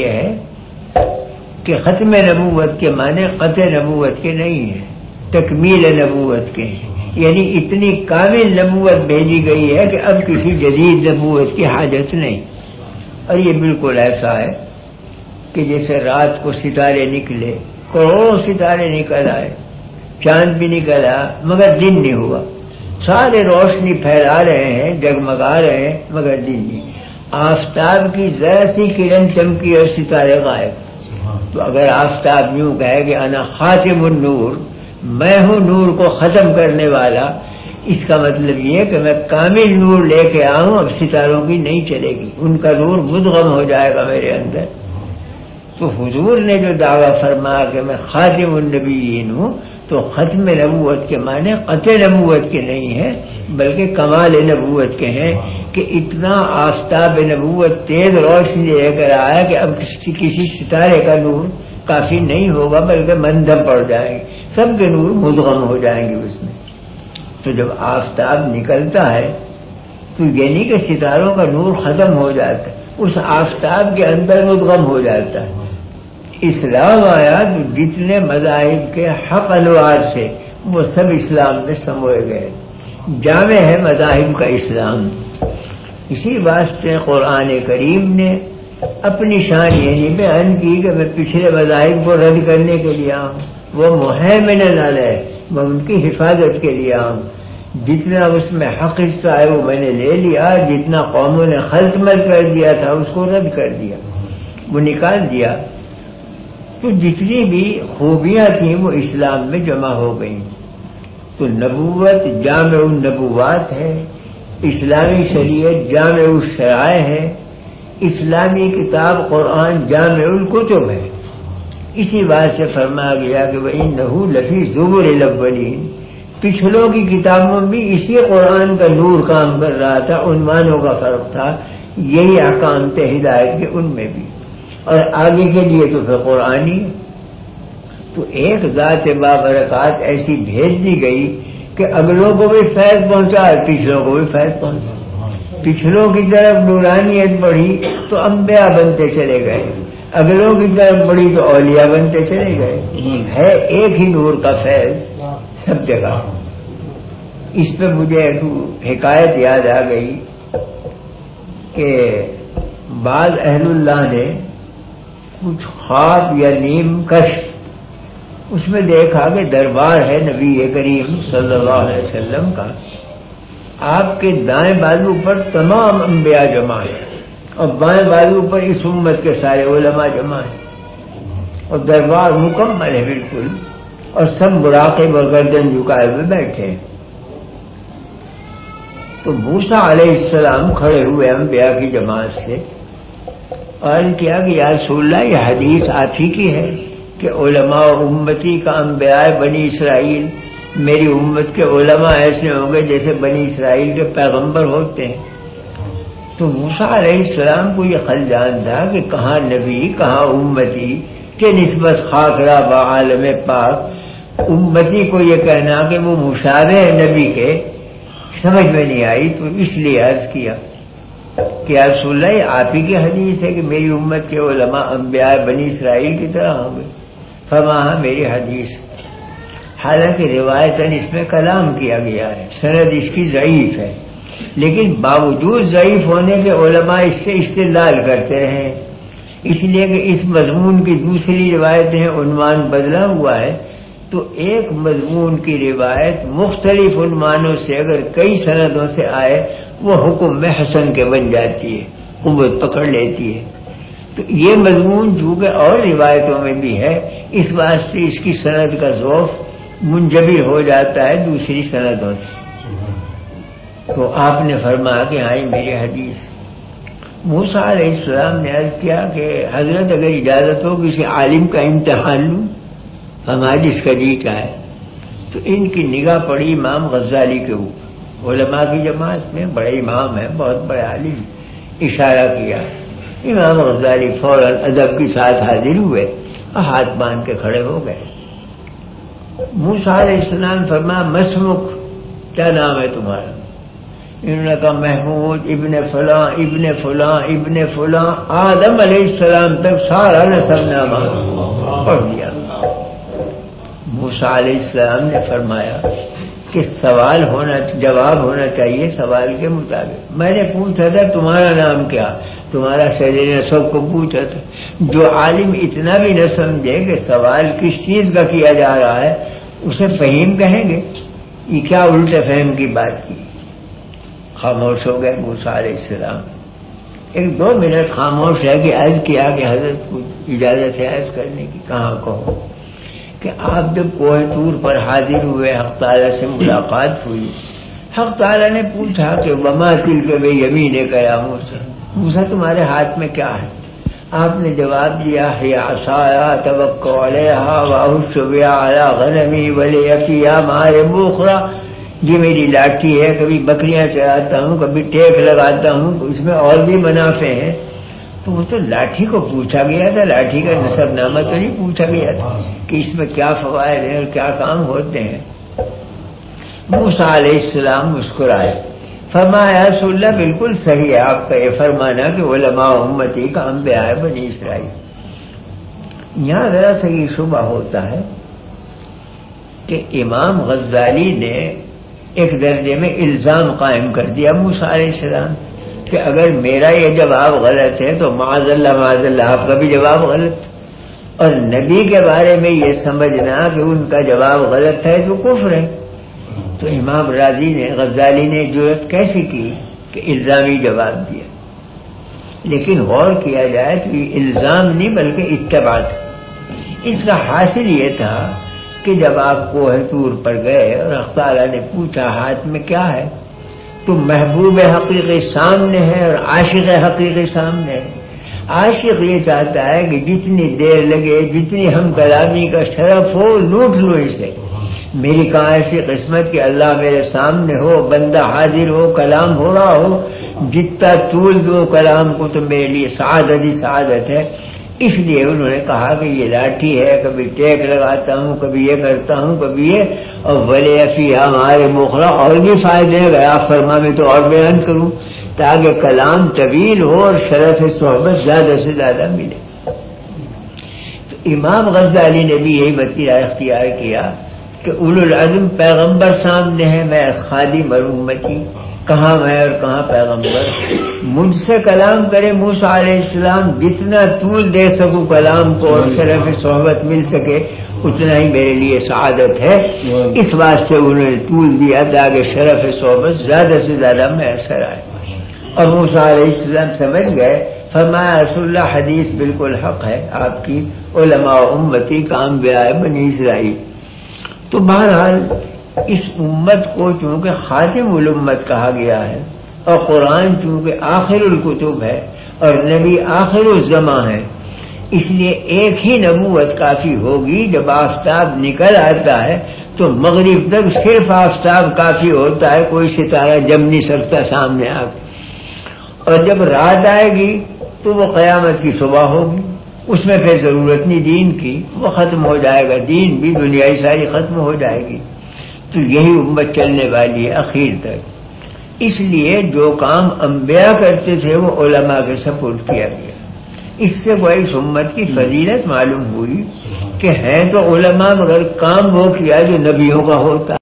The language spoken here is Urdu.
یہ ہے کہ ختم نبوت کے معنی قطع نبوت کے نہیں ہیں، تکمیل نبوت کے ہیں، یعنی اتنی کامل نبوت بھیجی گئی ہے کہ اب کسی جدید نبوت کی حاجت نہیں۔ اور یہ بالکل ایسا ہے کہ جیسے رات کو ستارے نکلے، کروڑوں ستارے نکل آئے، چاند بھی نکلا مگر دن نہیں ہوا، سارے روشنی پھیلا رہے ہیں، جگمگا رہے ہیں مگر دن نہیں۔ آفتاب کی ذرا سی کرن چمکی اور ستارے غائب۔ تو اگر آفتاب یوں کہے کہ انا خاتم النور، میں ہوں نور کو ختم کرنے والا، اس کا مطلب یہ کہ میں کامل نور لے کے آؤں، اب ستاروں کی نہیں چلے گی، ان کا نور مدغم ہو جائے گا میرے اندر۔ تو حضور نے جو دعویٰ فرمایا کہ میں خاتم النبیین ہوں، تو ختم نبوت کے معنی قطع نبوت کے نہیں ہے بلکہ کمال نبوت کے ہیں کہ اتنا آفتاب نبوت تیز روشنی لے کر آیا کہ اب کسی ستارے کا نور کافی نہیں ہوگا بلکہ مندھم پڑ جائے گی، سب کے نور مدغم ہو جائیں گے اس میں۔ تو جب آفتاب نکلتا ہے تو یعنی کہ ستاروں کا نور ختم ہو جاتا ہے، اس آفتاب کے اندر مدغم ہو جاتا ہے۔ اسلام آیا تو جتنے مذاہب کے حق انوار سے وہ سب اسلام میں سموئے گئے، جامع ہے مذاہب کا اسلام۔ اسی واسطے قرآن کریم نے اپنی شان یہی بیان کی کہ میں پچھلے مذاہب کو رد کرنے کے لیے آؤں، وہ مہیمن علیہ، میں ان کی حفاظت کے لیے آؤں، جتنا اس میں حق حصہ ہے وہ میں نے لے لیا، جتنا قوموں نے خلط مل کر دیا تھا اس کو رد کر دیا، وہ نکال دیا۔ تو جتنی بھی خوبیاں تھیں وہ اسلام میں جمع ہو گئیں۔ تو نبوت جامع النبوات ہے، اسلامی شریعت جامع الشرائع ہے، اسلامی کتاب قرآن جامع الکتب ہے۔ اسی بات سے فرمایا گیا کہ وَإِنَّهُ لَفِي زُبُرِ الْأَوَّلِينَ، پچھلوں کی کتابوں میں بھی اسی قرآن کا نور کام کر رہا تھا، عنوانوں کا فرق تھا، یہی احکام تھے ہدایت کے ان میں بھی، اور آگے کے لیے تو پھر قرآنی۔ تو ایک ذات بابرکات ایسی بھیج دی گئی کہ اگلوں کو بھی فیض پہنچا اور پچھلوں کو بھی فیض پہنچا۔ پچھلوں کی طرف نورانیت بڑھی تو انبیاء بنتے چلے گئے، اگلوں کی طرف بڑھی تو اولیاء بنتے چلے گئے، ہے ایک ہی نور کا فیض سب جگہ۔ اس پہ مجھے ایک حکایت یاد آ گئی کہ بعض اہل اللہ نے کچھ خواب یا نیم کشف، اس میں دیکھا کہ دربار ہے نبی کریم صلی اللہ علیہ وسلم کا، آپ کے دائیں بازو پر تمام انبیاء جمع ہیں اور بائیں بازو پر اس امت کے سارے علماء جمع ہیں، اور دربار مکمل ہے بالکل، اور سب مراقب اور گردن جھکائے ہوئے بیٹھے ہیں۔ تو موسیٰ علیہ السلام کھڑے ہوئے انبیاء کی جماعت سے اور کیا کہ یا رسول اللہ یہ حدیث آپ ہی کی ہے کہ علماء امتی کا انبیاء بنی اسرائیل، میری امت کے علماء ایسے ہوں گے جیسے بنی اسرائیل کے پیغمبر ہوتے ہیں۔ تو موسیٰ علیہ السلام کو یہ خلجان تھا کہ کہاں نبی کہاں امتی کے نسبت خاکرہ بعالم پاک، امتی کو یہ کہنا کہ وہ مشابہ نبی کے سمجھ میں نہیں آئی، تو اس لیے عرض کیا کہ یا رسول اللہ یہ آپ ہی کی حدیث ہے کہ میری امت کے علماء انبیاء بنی اسرائیل کی طرح ہوں گے؟ فرمایا میری حدیث، حالانکہ روایتاً اس میں کلام کیا گیا ہے، سند اس کی ضعیف ہے، لیکن باوجود ضعیف ہونے کے علماء اس سے استدلال کرتے رہے، اس لیے کہ اس مضمون کی دوسری روایتیں عنوان بدلا ہوا ہے، تو ایک مضمون کی روایت مختلف عنوانوں سے اگر کئی سندوں سے آئے وہ حکم میں حسن کے بن جاتی ہے، قوت پکڑ لیتی ہے۔ تو یہ مضمون چونکہ اور روایتوں میں بھی ہے، اس بات سے اس کی سند کا ذوق منجبر ہو جاتا ہے دوسری سندوں سے۔ تو آپ نے فرمایا کہ ہاں میری حدیث۔ موسیٰ علیہ السلام نے عرض کیا کہ حضرت اگر اجازت ہو کسی عالم کا امتحان لوں، ہمارا جس کا جی چاہے۔ تو ان کی نگاہ پڑی امام غزالی کے اوپر، علماء کی جماعت میں بڑے امام ہیں، بہت بڑے عالم، اشارہ کیا، امام غزالی فوراً ادب کے ساتھ حاضر ہوئے اور ہاتھ باندھ کے کھڑے ہو گئے۔ موسیٰ علیہ السلام فرمایا مسمک، کیا نام ہے تمہارا؟ انہوں نے کہا محمود ابن فلاں ابن فلاں ابن فلاں آدم علیہ السلام تک سارا نسب نامہ پڑھ دیا۔ موسیٰ علیہ السلام نے فرمایا کہ سوال جواب ہونا چاہیے سوال کے مطابق۔ میں نے پوچھا تھا تمہارا نام کیا، تمہارا شہر نسب کو پوچھا تھا۔ جو عالم اتنا بھی نہ سمجھے کہ سوال کس چیز کا کیا جا رہا ہے اسے فہیم کہیں گے، یہ کیا الٹے فہم کی بات کی۔ خاموش ہو گئے موسیٰ علیہ السلام، 1-2 منٹ خاموش ہے کہ عرض کیا کہ حضرت کو اجازت ہے عرض کرنے کی۔ کہاں کہو کہ آپ جب کوہ طور پر حاضر ہوئے، حق تعالیٰ سے ملاقات ہوئی، حق تعالیٰ نے پوچھا کہ وما تلک بیمینک یا موسیٰ، موسیٰ تمہارے ہاتھ میں کیا ہے؟ آپ نے جواب دیا ہے عصای اتوکل علیہا واہش بہا علی غنمی ولی فیہا مآرب اخری، یہ میری لاٹھی ہے، کبھی بکریاں چراتا ہوں، کبھی ٹیک لگاتا ہوں، اس میں اور بھی منافع ہیں۔ تو وہ تو لاٹھی کو پوچھا گیا تھا، لاٹھی کا نسب نامہ تو نہیں پوچھا گیا تھا کہ اس میں کیا فوائد ہیں اور کیا کام ہوتے ہیں۔ موسیٰ علیہ السلام مسکرائے، فرمایا رسول اللہ بالکل صحیح ہے آپ کا یہ فرمانا کہ علماء امتی کا انبیاء بنی اسرائیل۔ یہاں ذرا سا یہ شبہ ہوتا ہے کہ امام غزالی نے ایک درجے میں الزام قائم کر دیا موسیٰ علیہ السلام کہ اگر میرا یہ جواب غلط ہے تو معاذ اللہ آپ کا بھی جواب غلط، اور نبی کے بارے میں یہ سمجھنا کہ ان کا جواب غلط ہے تو کفر ہے۔ تو امام راضی نے غزالی نے جرأت کیسی کی کہ الزامی جواب دیا، لیکن غور کیا جائے تو یہ الزام نہیں بلکہ اتباع تھا۔ اس کا حاصل یہ تھا کہ جب آپ کوہ طور پر گئے اور اللہ تعالیٰ نے پوچھا ہاتھ میں کیا ہے، تو محبوب حقیقی سامنے ہے اور عاشق حقیقی سامنے ہے۔ عاشق یہ چاہتا ہے کہ جتنی دیر لگے، جتنی ہم کلامی کا شرف ہو، لوٹ لو اسے۔ میری کہاں ایسی قسمت کہ اللہ میرے سامنے ہو، بندہ حاضر ہو، کلام ہو رہا ہو، جتنا طول دو کلام کو تو میرے لیے سعادت ہی سعادت ہے۔ اس لیے انہوں نے کہا کہ یہ لاٹھی ہے، کبھی ٹیک لگاتا ہوں، کبھی یہ کرتا ہوں، کبھی یہ، اور ولی فیہا مآرب اخری، اور بھی فائدے گیا فرما میں تو اور بیان کروں تاکہ کلام طویل ہو اور شرف صحبت زیادہ سے زیادہ ملے۔ تو امام غزالی نے بھی یہی وسیلہ اختیار کیا کہ اولو العزم پیغمبر سامنے ہے، میں خادم اور امتی، کہاں میں اور کہاں پیغمبر۔ مجھ سے کلام کرے موسیٰ علیہ السلام، جتنا طول دے سکوں کلام کو اور شرف صحبت مل سکے اتنا ہی میرے لیے سعادت ہے۔ اس واسطے انہوں نے طول دیا تاکہ شرف صحبت زیادہ سے زیادہ میسر آئے، اور موسیٰ علیہ السلام سمجھ گئے۔ فرمایا رسول اللہ حدیث بالکل حق ہے آپ کی، علماء امتی کا انبیاء بنی اسرائیل۔ تو بہرحال اس امت کو چونکہ خاتم الامت کہا گیا ہے، اور قرآن چونکہ آخر الکتب ہے اور نبی آخر الزماں ہے، اس لیے ایک ہی نبوت کافی ہوگی۔ جب آفتاب نکل آتا ہے تو مغرب تک صرف آفتاب کافی ہوتا ہے، کوئی ستارہ جم نہیں سکتا سامنے آ کے، اور جب رات آئے گی تو وہ قیامت کی صبح ہوگی، اس میں پھر ضرورت نہیں دین کی، وہ ختم ہو جائے گا، دین بھی دنیائی ساری ختم ہو جائے گی۔ تو یہی امت چلنے والی ہے اخیر تک۔ اس لیے جو کام انبیاء کرتے تھے وہ علماء کے سپورٹ کیا گیا۔ اس سے کوئی اس امت کی فضیلت معلوم ہوئی کہ ہیں تو علماء مگر کام وہ کیا جو نبیوں کا ہوتا